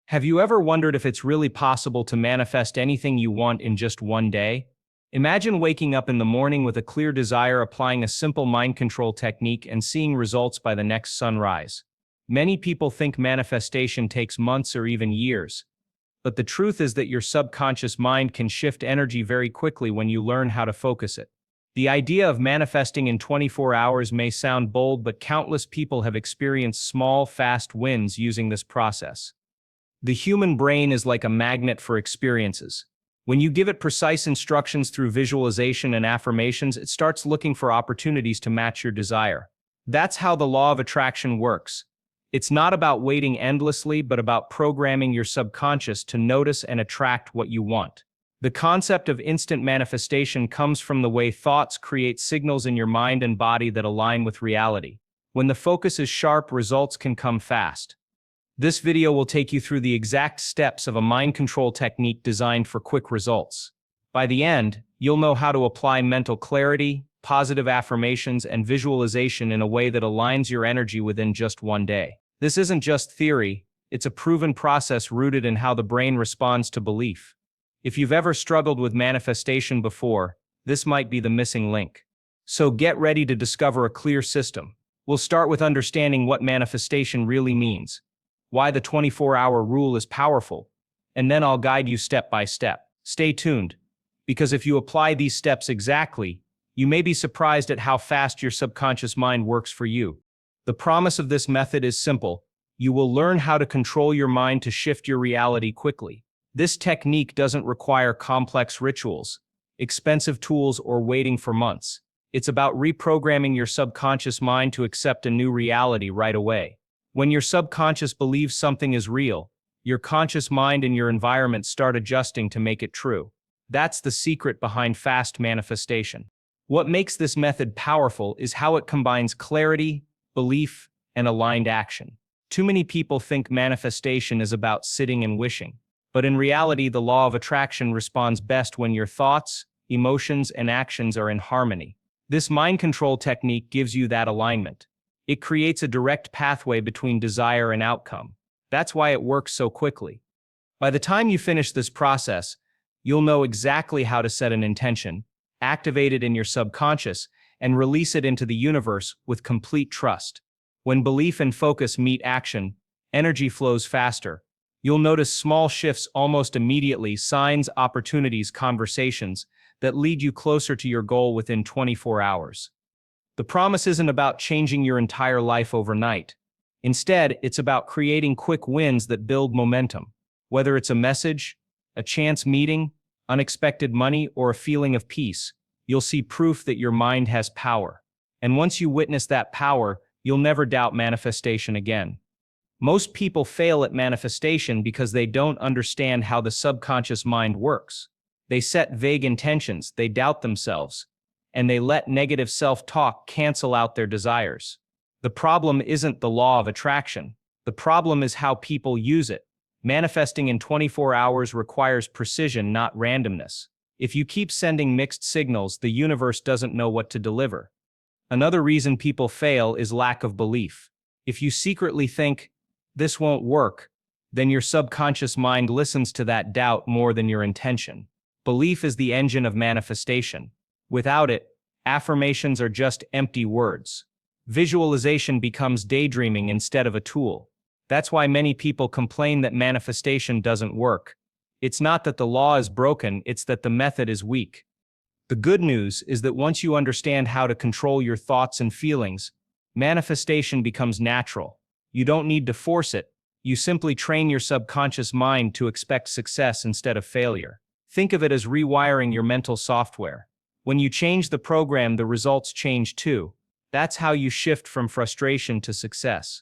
Have you ever wondered if it's really possible to manifest anything you want in just one day? Imagine waking up in the morning with a clear desire, applying a simple mind control technique, and seeing results by the next sunrise. Many people think manifestation takes months or even years, but the truth is that your subconscious mind can shift energy very quickly when you learn how to focus it. The idea of manifesting in 24 hours may sound bold, but countless people have experienced small, fast wins using this process. The human brain is like a magnet for experiences. When you give it precise instructions through visualization and affirmations, it starts looking for opportunities to match your desire. That's how the law of attraction works. It's not about waiting endlessly, but about programming your subconscious to notice and attract what you want. The concept of instant manifestation comes from the way thoughts create signals in your mind and body that align with reality. When the focus is sharp, results can come fast. This video will take you through the exact steps of a mind control technique designed for quick results. By the end, you'll know how to apply mental clarity, positive affirmations, and visualization in a way that aligns your energy within just one day. This isn't just theory, it's a proven process rooted in how the brain responds to belief. If you've ever struggled with manifestation before, this might be the missing link. So get ready to discover a clear system. We'll start with understanding what manifestation really means, why the 24-hour rule is powerful, and then I'll guide you step by step. Stay tuned, because if you apply these steps exactly, you may be surprised at how fast your subconscious mind works for you. The promise of this method is simple. You will learn how to control your mind to shift your reality quickly. This technique doesn't require complex rituals, expensive tools, or waiting for months. It's about reprogramming your subconscious mind to accept a new reality right away. When your subconscious believes something is real, your conscious mind and your environment start adjusting to make it true. That's the secret behind fast manifestation. What makes this method powerful is how it combines clarity, belief, and aligned action. Too many people think manifestation is about sitting and wishing, but in reality, the law of attraction responds best when your thoughts, emotions, and actions are in harmony. This mind control technique gives you that alignment. It creates a direct pathway between desire and outcome. That's why it works so quickly. By the time you finish this process, you'll know exactly how to set an intention, activate it in your subconscious, and release it into the universe with complete trust. When belief and focus meet action, energy flows faster. You'll notice small shifts almost immediately, signs, opportunities, conversations that lead you closer to your goal within 24 hours. The promise isn't about changing your entire life overnight. Instead, it's about creating quick wins that build momentum. Whether it's a message, a chance meeting, unexpected money, or a feeling of peace, you'll see proof that your mind has power. And once you witness that power, you'll never doubt manifestation again. Most people fail at manifestation because they don't understand how the subconscious mind works. They set vague intentions, they doubt themselves, and they let negative self-talk cancel out their desires. The problem isn't the law of attraction. The problem is how people use it. Manifesting in 24 hours requires precision, not randomness. If you keep sending mixed signals, the universe doesn't know what to deliver. Another reason people fail is lack of belief. If you secretly think, "This won't work," then your subconscious mind listens to that doubt more than your intention. Belief is the engine of manifestation. Without it, affirmations are just empty words. Visualization becomes daydreaming instead of a tool. That's why many people complain that manifestation doesn't work. It's not that the law is broken, it's that the method is weak. The good news is that once you understand how to control your thoughts and feelings, manifestation becomes natural. You don't need to force it. You simply train your subconscious mind to expect success instead of failure. Think of it as rewiring your mental software. When you change the program, the results change too. That's how you shift from frustration to success.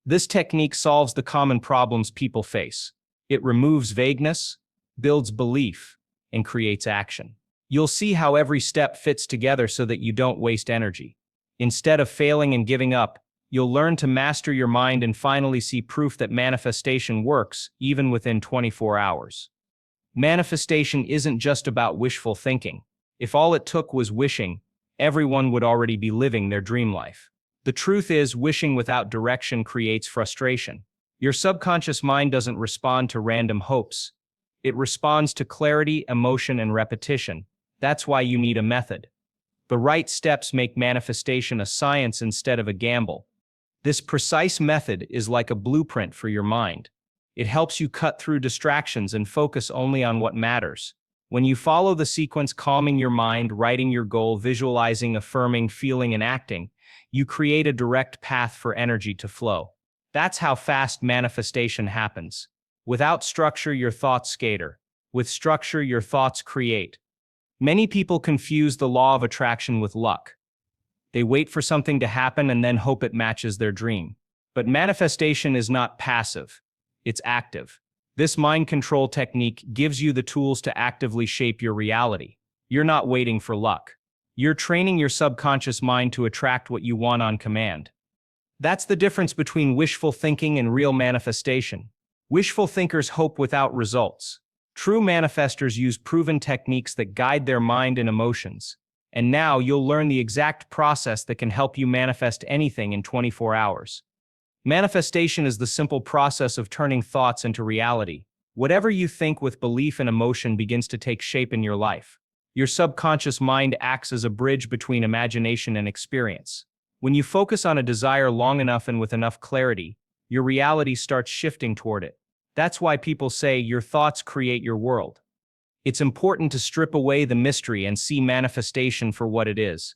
This technique solves the common problems people face. It removes vagueness, builds belief, and creates action. You'll see how every step fits together so that you don't waste energy. Instead of failing and giving up, you'll learn to master your mind and finally see proof that manifestation works, even within 24 hours. Manifestation isn't just about wishful thinking. If all it took was wishing, everyone would already be living their dream life. The truth is, wishing without direction creates frustration. Your subconscious mind doesn't respond to random hopes. It responds to clarity, emotion, and repetition. That's why you need a method. The right steps make manifestation a science instead of a gamble. This precise method is like a blueprint for your mind. It helps you cut through distractions and focus only on what matters. When you follow the sequence, calming your mind, writing your goal, visualizing, affirming, feeling, and acting, you create a direct path for energy to flow. That's how fast manifestation happens. Without structure, your thoughts scatter. With structure, your thoughts create. Many people confuse the law of attraction with luck. They wait for something to happen and then hope it matches their dream. But manifestation is not passive, it's active. This mind control technique gives you the tools to actively shape your reality. You're not waiting for luck. You're training your subconscious mind to attract what you want on command. That's the difference between wishful thinking and real manifestation. Wishful thinkers hope without results. True manifestors use proven techniques that guide their mind and emotions. And now you'll learn the exact process that can help you manifest anything in 24 hours. Manifestation is the simple process of turning thoughts into reality. Whatever you think with belief and emotion begins to take shape in your life. Your subconscious mind acts as a bridge between imagination and experience. When you focus on a desire long enough and with enough clarity, your reality starts shifting toward it. That's why people say your thoughts create your world. It's important to strip away the mystery and see manifestation for what it is,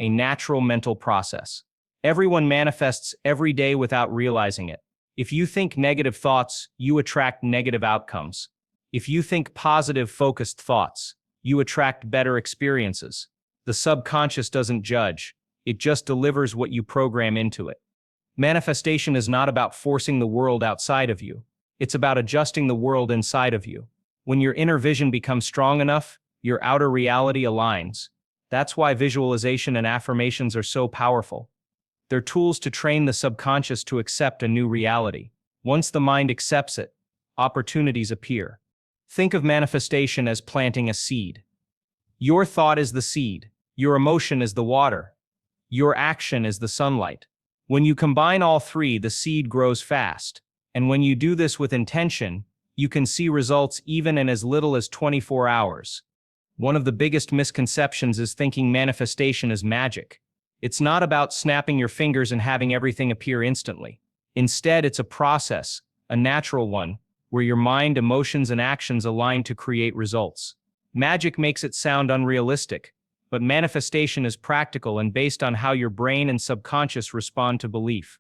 a natural mental process. Everyone manifests every day without realizing it. If you think negative thoughts, you attract negative outcomes. If you think positive, focused thoughts, you attract better experiences. The subconscious doesn't judge, it just delivers what you program into it. Manifestation is not about forcing the world outside of you. It's about adjusting the world inside of you. When your inner vision becomes strong enough, your outer reality aligns. That's why visualization and affirmations are so powerful. They're tools to train the subconscious to accept a new reality. Once the mind accepts it, opportunities appear. Think of manifestation as planting a seed. Your thought is the seed. Your emotion is the water. Your action is the sunlight. When you combine all three, the seed grows fast. And when you do this with intention, you can see results even in as little as 24 hours. One of the biggest misconceptions is thinking manifestation is magic. It's not about snapping your fingers and having everything appear instantly. Instead, it's a process, a natural one, where your mind, emotions, and actions align to create results. Magic makes it sound unrealistic, but manifestation is practical and based on how your brain and subconscious respond to belief.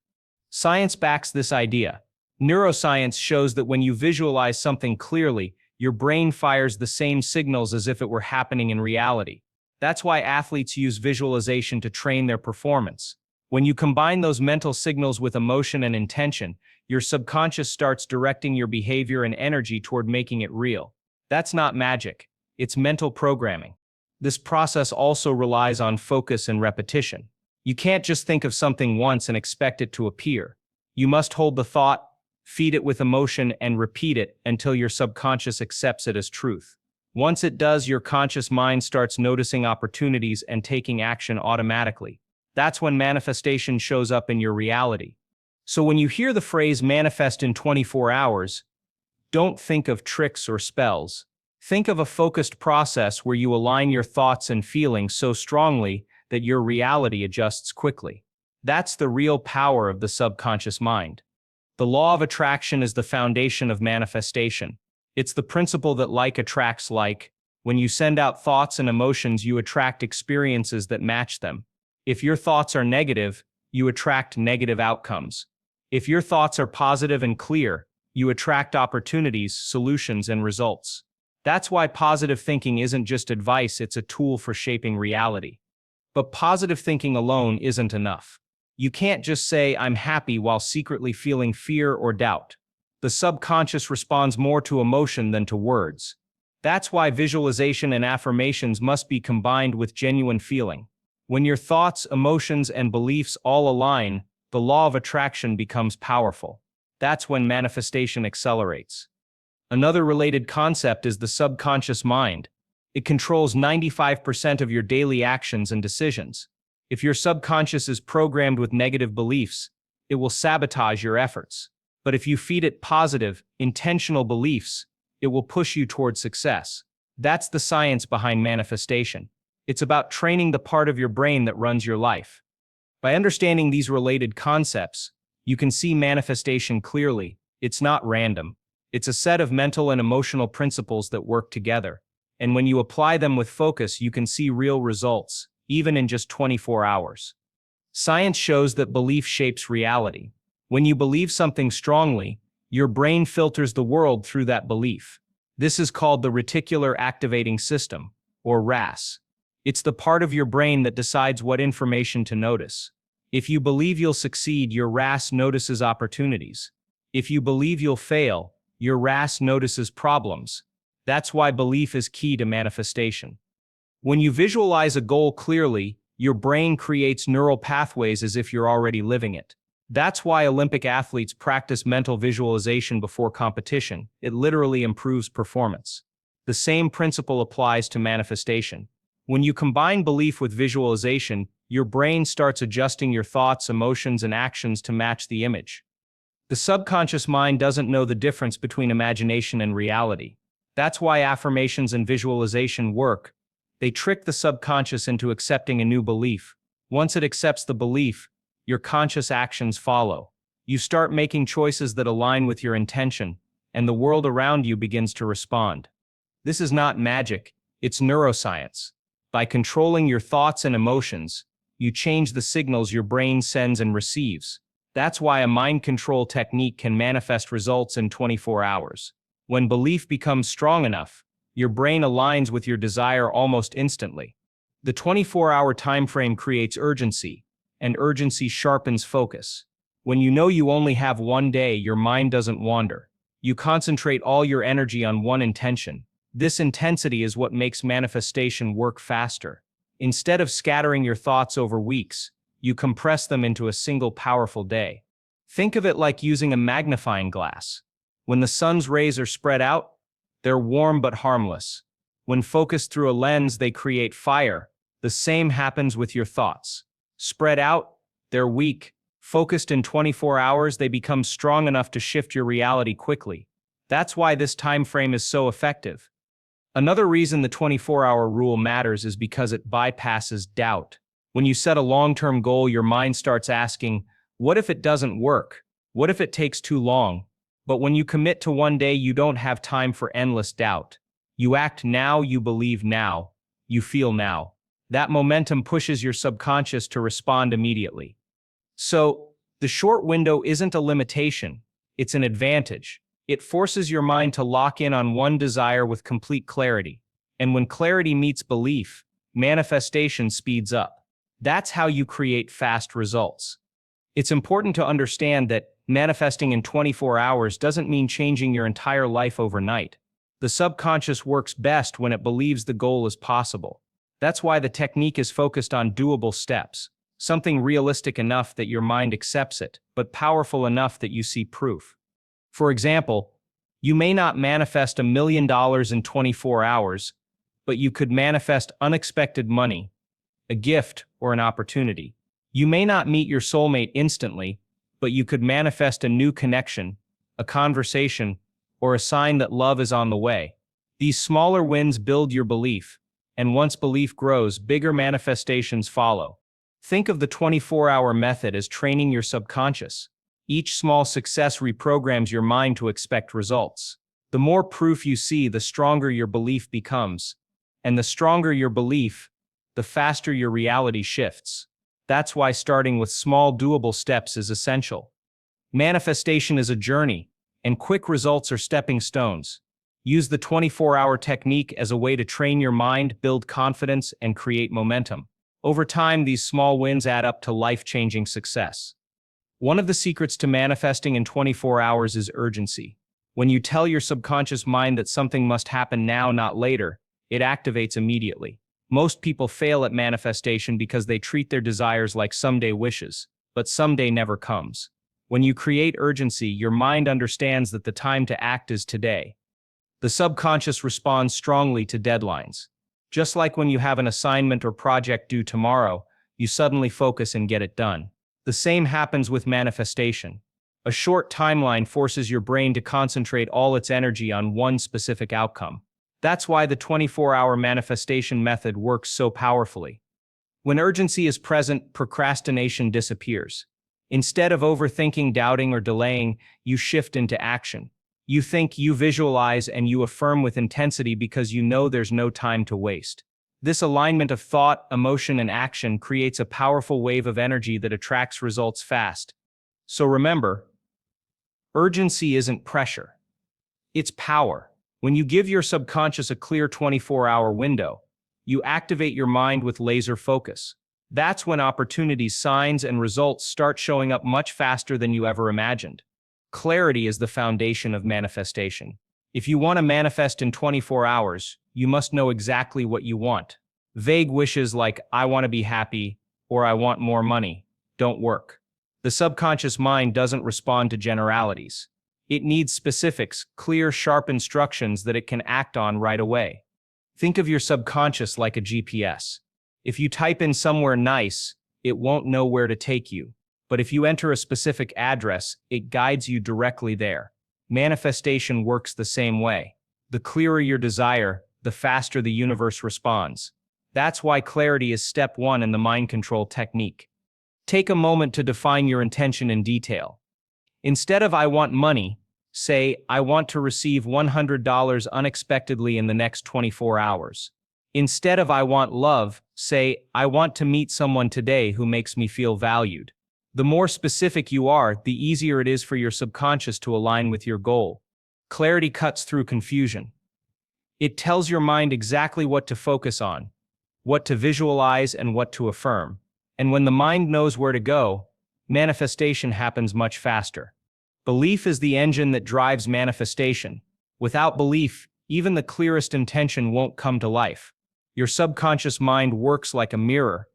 Science backs this idea. Neuroscience shows that when you visualize something clearly, your brain fires the same signals as if it were happening in reality. That's why athletes use visualization to train their performance. When you combine those mental signals with emotion and intention, your subconscious starts directing your behavior and energy toward making it real. That's not magic, it's mental programming. This process also relies on focus and repetition. You can't just think of something once and expect it to appear. You must hold the thought, feed it with emotion, and repeat it until your subconscious accepts it as truth. Once it does, your conscious mind starts noticing opportunities and taking action automatically. That's when manifestation shows up in your reality. So when you hear the phrase manifest in 24 hours, don't think of tricks or spells. Think of a focused process where you align your thoughts and feelings so strongly that your reality adjusts quickly. That's the real power of the subconscious mind. The law of attraction is the foundation of manifestation. It's the principle that like attracts like. When you send out thoughts and emotions, you attract experiences that match them. If your thoughts are negative, you attract negative outcomes. If your thoughts are positive and clear, you attract opportunities, solutions, and results. That's why positive thinking isn't just advice, it's a tool for shaping reality. But positive thinking alone isn't enough. You can't just say, "I'm happy," while secretly feeling fear or doubt. The subconscious responds more to emotion than to words. That's why visualization and affirmations must be combined with genuine feeling. When your thoughts, emotions, and beliefs all align, the law of attraction becomes powerful. That's when manifestation accelerates. Another related concept is the subconscious mind. It controls 95% of your daily actions and decisions. If your subconscious is programmed with negative beliefs, it will sabotage your efforts. But if you feed it positive, intentional beliefs, it will push you toward success. That's the science behind manifestation. It's about training the part of your brain that runs your life. By understanding these related concepts, you can see manifestation clearly. It's not random. It's a set of mental and emotional principles that work together. And when you apply them with focus, you can see real results, even in just 24 hours. Science shows that belief shapes reality. When you believe something strongly, your brain filters the world through that belief. This is called the reticular activating system, or RAS. It's the part of your brain that decides what information to notice. If you believe you'll succeed, your RAS notices opportunities. If you believe you'll fail, your RAS notices problems. That's why belief is key to manifestation. When you visualize a goal clearly, your brain creates neural pathways as if you're already living it. That's why Olympic athletes practice mental visualization before competition. It literally improves performance. The same principle applies to manifestation. When you combine belief with visualization, your brain starts adjusting your thoughts, emotions, and actions to match the image. The subconscious mind doesn't know the difference between imagination and reality. That's why affirmations and visualization work. They trick the subconscious into accepting a new belief. Once it accepts the belief, your conscious actions follow. You start making choices that align with your intention, and the world around you begins to respond. This is not magic, it's neuroscience. By controlling your thoughts and emotions, you change the signals your brain sends and receives. That's why a mind control technique can manifest results in 24 hours. When belief becomes strong enough, your brain aligns with your desire almost instantly. The 24-hour time frame creates urgency, and urgency sharpens focus. When you know you only have one day, your mind doesn't wander. You concentrate all your energy on one intention. This intensity is what makes manifestation work faster. Instead of scattering your thoughts over weeks, you compress them into a single powerful day. Think of it like using a magnifying glass. When the sun's rays are spread out, they're warm but harmless. When focused through a lens, they create fire. The same happens with your thoughts. Spread out, they're weak. Focused in 24 hours, they become strong enough to shift your reality quickly. That's why this time frame is so effective. Another reason the 24-hour rule matters is because it bypasses doubt. When you set a long-term goal, your mind starts asking, what if it doesn't work? What if it takes too long? But when you commit to one day, you don't have time for endless doubt. You act now, you believe now, you feel now. That momentum pushes your subconscious to respond immediately. So, the short window isn't a limitation, it's an advantage. It forces your mind to lock in on one desire with complete clarity. And when clarity meets belief, manifestation speeds up. That's how you create fast results. It's important to understand that manifesting in 24 hours doesn't mean changing your entire life overnight. The subconscious works best when it believes the goal is possible. That's why the technique is focused on doable steps, something realistic enough that your mind accepts it, but powerful enough that you see proof. For example, you may not manifest $1 million in 24 hours, but you could manifest unexpected money, a gift, or an opportunity. You may not meet your soulmate instantly, but you could manifest a new connection, a conversation, or a sign that love is on the way. These smaller wins build your belief, and once belief grows, bigger manifestations follow. Think of the 24-hour method as training your subconscious. Each small success reprograms your mind to expect results. The more proof you see, the stronger your belief becomes. And the stronger your belief, the faster your reality shifts. That's why starting with small, doable steps is essential. Manifestation is a journey, and quick results are stepping stones. Use the 24-hour technique as a way to train your mind, build confidence, and create momentum. Over time, these small wins add up to life-changing success. One of the secrets to manifesting in 24 hours is urgency. When you tell your subconscious mind that something must happen now, not later, it activates immediately. Most people fail at manifestation because they treat their desires like someday wishes, but someday never comes. When you create urgency, your mind understands that the time to act is today. The subconscious responds strongly to deadlines. Just like when you have an assignment or project due tomorrow, you suddenly focus and get it done. The same happens with manifestation. A short timeline forces your brain to concentrate all its energy on one specific outcome. That's why the 24-hour manifestation method works so powerfully. When urgency is present, procrastination disappears. Instead of overthinking, doubting, or delaying, you shift into action. You think, you visualize, and you affirm with intensity because you know there's no time to waste. This alignment of thought, emotion, and action creates a powerful wave of energy that attracts results fast. So remember, urgency isn't pressure. It's power. When you give your subconscious a clear 24-hour window, you activate your mind with laser focus. That's when opportunities, signs, and results start showing up much faster than you ever imagined. Clarity is the foundation of manifestation. If you want to manifest in 24 hours, you must know exactly what you want. Vague wishes like, I want to be happy, or I want more money, don't work. The subconscious mind doesn't respond to generalities. It needs specifics, clear, sharp instructions that it can act on right away. Think of your subconscious like a GPS. If you type in somewhere nice, it won't know where to take you. But if you enter a specific address, it guides you directly there. Manifestation works the same way. The clearer your desire, the faster the universe responds. That's why clarity is step one in the mind control technique. Take a moment to define your intention in detail. Instead of I want money, say, I want to receive $100 unexpectedly in the next 24 hours. Instead of I want love, say, I want to meet someone today who makes me feel valued. The more specific you are, the easier it is for your subconscious to align with your goal. Clarity cuts through confusion. It tells your mind exactly what to focus on, what to visualize, and what to affirm. And when the mind knows where to go, manifestation happens much faster. Belief is the engine that drives manifestation. Without belief, even the clearest intention won't come to life. Your subconscious mind works like a mirror.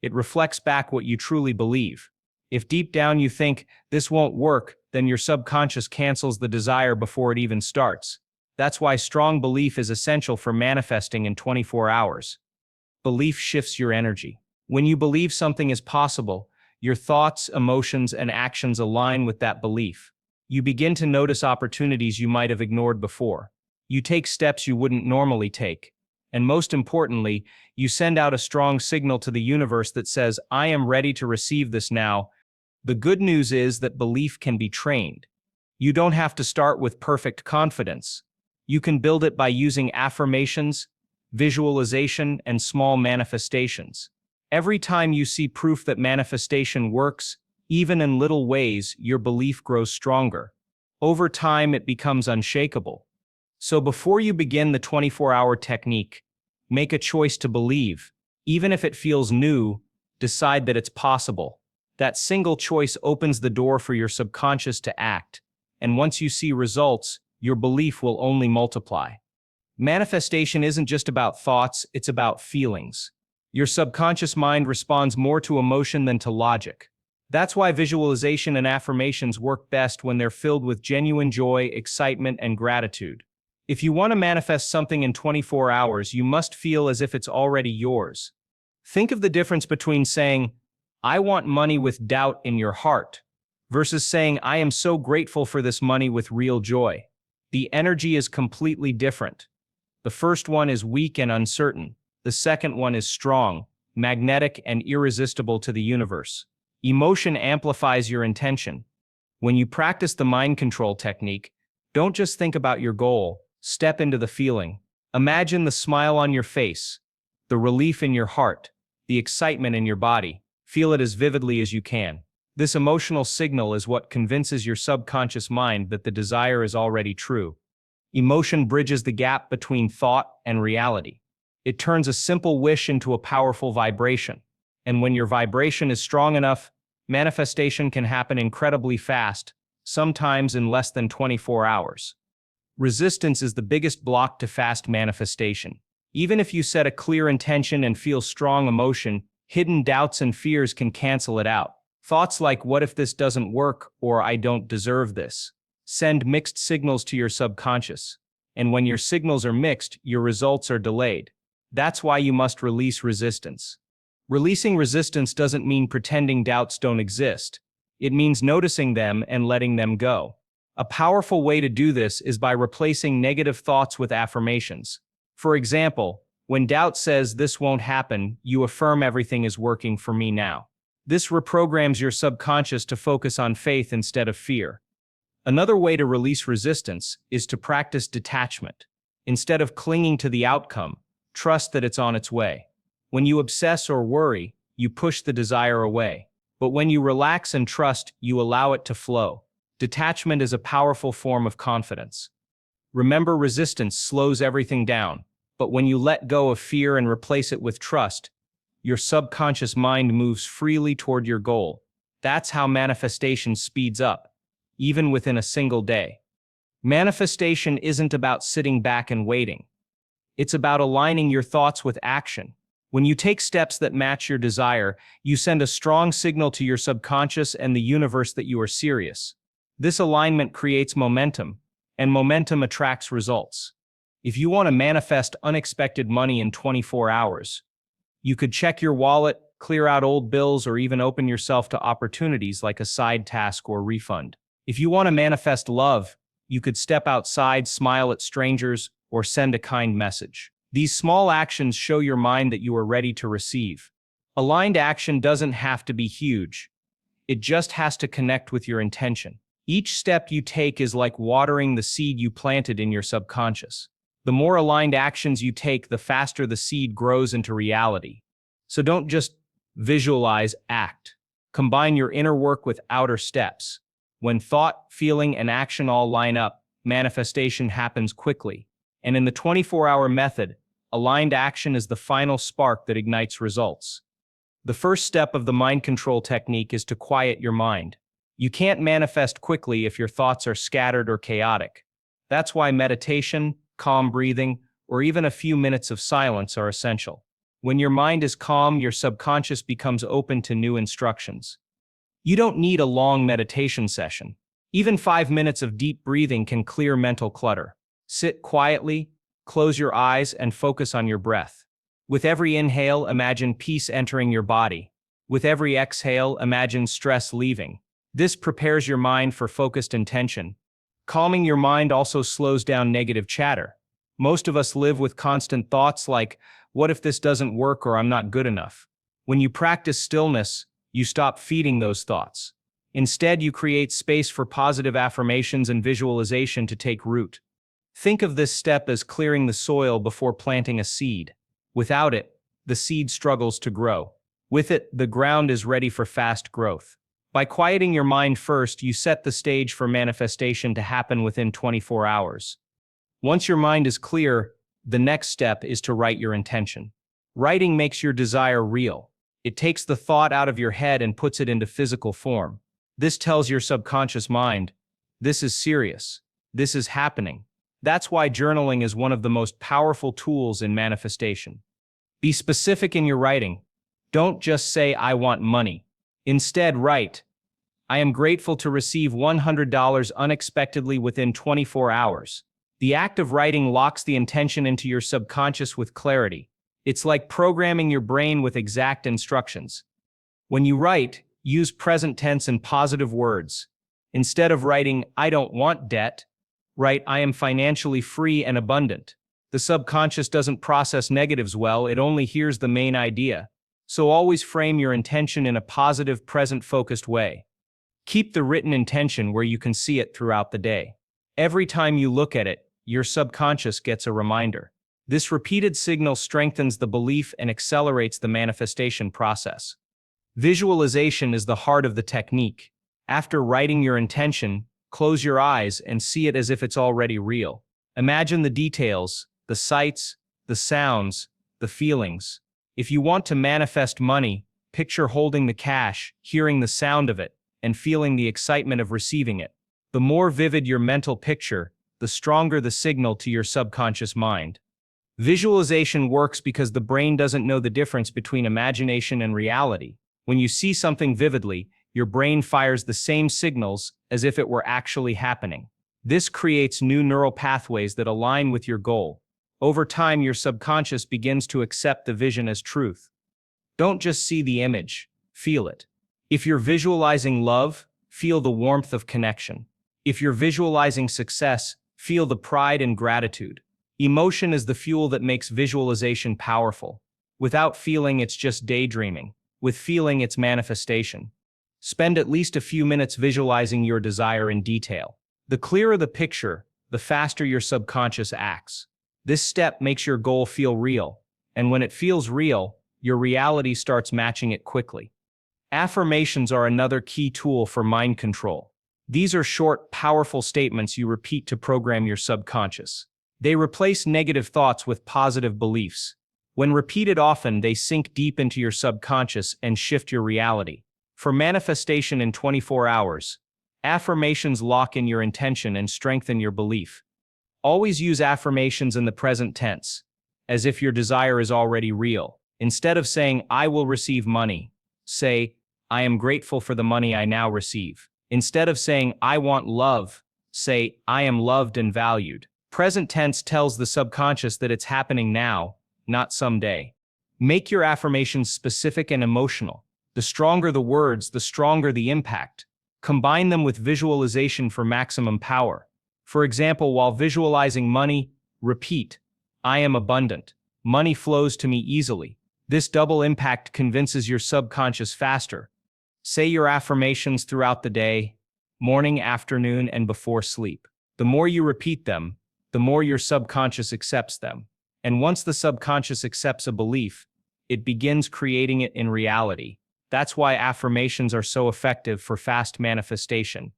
It reflects back what you truly believe. If deep down you think, this won't work, then your subconscious cancels the desire before it even starts. That's why strong belief is essential for manifesting in 24 hours. Belief shifts your energy. When you believe something is possible, your thoughts, emotions, and actions align with that belief. You begin to notice opportunities you might have ignored before. You take steps you wouldn't normally take. And most importantly, you send out a strong signal to the universe that says, I am ready to receive this now. The good news is that belief can be trained. You don't have to start with perfect confidence. You can build it by using affirmations, visualization, and small manifestations. Every time you see proof that manifestation works, even in little ways, your belief grows stronger. Over time, it becomes unshakable. So before you begin the 24-hour technique, make a choice to believe. Even if it feels new, decide that it's possible. That single choice opens the door for your subconscious to act. And once you see results, your belief will only multiply. Manifestation isn't just about thoughts, it's about feelings. Your subconscious mind responds more to emotion than to logic. That's why visualization and affirmations work best when they're filled with genuine joy, excitement, and gratitude. If you want to manifest something in 24 hours, you must feel as if it's already yours. Think of the difference between saying, I want money with doubt in your heart, versus saying, I am so grateful for this money with real joy. The energy is completely different. The first one is weak and uncertain. The second one is strong, magnetic, and irresistible to the universe. Emotion amplifies your intention. When you practice the mind control technique, don't just think about your goal, step into the feeling. Imagine the smile on your face, the relief in your heart, the excitement in your body. Feel it as vividly as you can. This emotional signal is what convinces your subconscious mind that the desire is already true. Emotion bridges the gap between thought and reality. It turns a simple wish into a powerful vibration. And when your vibration is strong enough, manifestation can happen incredibly fast, sometimes in less than 24 hours. Resistance is the biggest block to fast manifestation. Even if you set a clear intention and feel strong emotion, hidden doubts and fears can cancel it out. Thoughts like, what if this doesn't work, or I don't deserve this, send mixed signals to your subconscious. And when your signals are mixed, your results are delayed. That's why you must release resistance. Releasing resistance doesn't mean pretending doubts don't exist. It means noticing them and letting them go. A powerful way to do this is by replacing negative thoughts with affirmations. For example, when doubt says this won't happen, you affirm everything is working for me now. This reprograms your subconscious to focus on faith instead of fear. Another way to release resistance is to practice detachment. Instead of clinging to the outcome, trust that it's on its way. When you obsess or worry, you push the desire away. But when you relax and trust, you allow it to flow. Detachment is a powerful form of confidence. Remember, resistance slows everything down, but when you let go of fear and replace it with trust, your subconscious mind moves freely toward your goal. That's how manifestation speeds up, even within a single day. Manifestation isn't about sitting back and waiting. It's about aligning your thoughts with action. When you take steps that match your desire, you send a strong signal to your subconscious and the universe that you are serious. This alignment creates momentum, and momentum attracts results. If you want to manifest unexpected money in 24 hours, you could check your wallet, clear out old bills, or even open yourself to opportunities like a side task or refund. If you want to manifest love, you could step outside, smile at strangers, or send a kind message. These small actions show your mind that you are ready to receive. Aligned action doesn't have to be huge. It just has to connect with your intention. Each step you take is like watering the seed you planted in your subconscious. The more aligned actions you take, the faster the seed grows into reality. So don't just visualize, act. Combine your inner work with outer steps. When thought, feeling, and action all line up, manifestation happens quickly. And in the 24-hour method, aligned action is the final spark that ignites results. The first step of the mind control technique is to quiet your mind. You can't manifest quickly if your thoughts are scattered or chaotic. That's why meditation, calm breathing, or even a few minutes of silence are essential. When your mind is calm, your subconscious becomes open to new instructions. You don't need a long meditation session. Even 5 minutes of deep breathing can clear mental clutter. Sit quietly, close your eyes, and focus on your breath. With every inhale, imagine peace entering your body. With every exhale, imagine stress leaving. This prepares your mind for focused intention. Calming your mind also slows down negative chatter. Most of us live with constant thoughts like, what if this doesn't work, or I'm not good enough? When you practice stillness, you stop feeding those thoughts. Instead, you create space for positive affirmations and visualization to take root. Think of this step as clearing the soil before planting a seed. Without it, the seed struggles to grow. With it, the ground is ready for fast growth. By quieting your mind first, you set the stage for manifestation to happen within 24 hours. Once your mind is clear, the next step is to write your intention. Writing makes your desire real. It takes the thought out of your head and puts it into physical form. This tells your subconscious mind, this is serious. This is happening. That's why journaling is one of the most powerful tools in manifestation. Be specific in your writing. Don't just say, I want money. Instead, write, I am grateful to receive $100 unexpectedly within 24 hours. The act of writing locks the intention into your subconscious with clarity. It's like programming your brain with exact instructions. When you write, use present tense and positive words. Instead of writing, I don't want debt, write, I am financially free and abundant. The subconscious doesn't process negatives well, it only hears the main idea. So always frame your intention in a positive, present-focused way. Keep the written intention where you can see it throughout the day. Every time you look at it, your subconscious gets a reminder. This repeated signal strengthens the belief and accelerates the manifestation process. Visualization is the heart of the technique. After writing your intention, close your eyes and see it as if it's already real. Imagine the details, the sights, the sounds, the feelings. If you want to manifest money, picture holding the cash, hearing the sound of it, and feeling the excitement of receiving it. The more vivid your mental picture, the stronger the signal to your subconscious mind. Visualization works because the brain doesn't know the difference between imagination and reality. When you see something vividly, your brain fires the same signals as if it were actually happening. This creates new neural pathways that align with your goal. Over time, your subconscious begins to accept the vision as truth. Don't just see the image, feel it. If you're visualizing love, feel the warmth of connection. If you're visualizing success, feel the pride and gratitude. Emotion is the fuel that makes visualization powerful. Without feeling, it's just daydreaming. With feeling, it's manifestation. Spend at least a few minutes visualizing your desire in detail. The clearer the picture, the faster your subconscious acts. This step makes your goal feel real, and when it feels real, your reality starts matching it quickly. Affirmations are another key tool for mind control. These are short, powerful statements you repeat to program your subconscious. They replace negative thoughts with positive beliefs. When repeated often, they sink deep into your subconscious and shift your reality. For manifestation in 24 hours, affirmations lock in your intention and strengthen your belief. Always use affirmations in the present tense, as if your desire is already real. Instead of saying, "I will receive money," say, "I am grateful for the money I now receive." Instead of saying, "I want love," say, "I am loved and valued." Present tense tells the subconscious that it's happening now, not someday. Make your affirmations specific and emotional. The stronger the words, the stronger the impact. Combine them with visualization for maximum power. For example, while visualizing money, repeat, "I am abundant. Money flows to me easily." This double impact convinces your subconscious faster. Say your affirmations throughout the day, morning, afternoon, and before sleep. The more you repeat them, the more your subconscious accepts them. And once the subconscious accepts a belief, it begins creating it in reality. That's why affirmations are so effective for fast manifestation.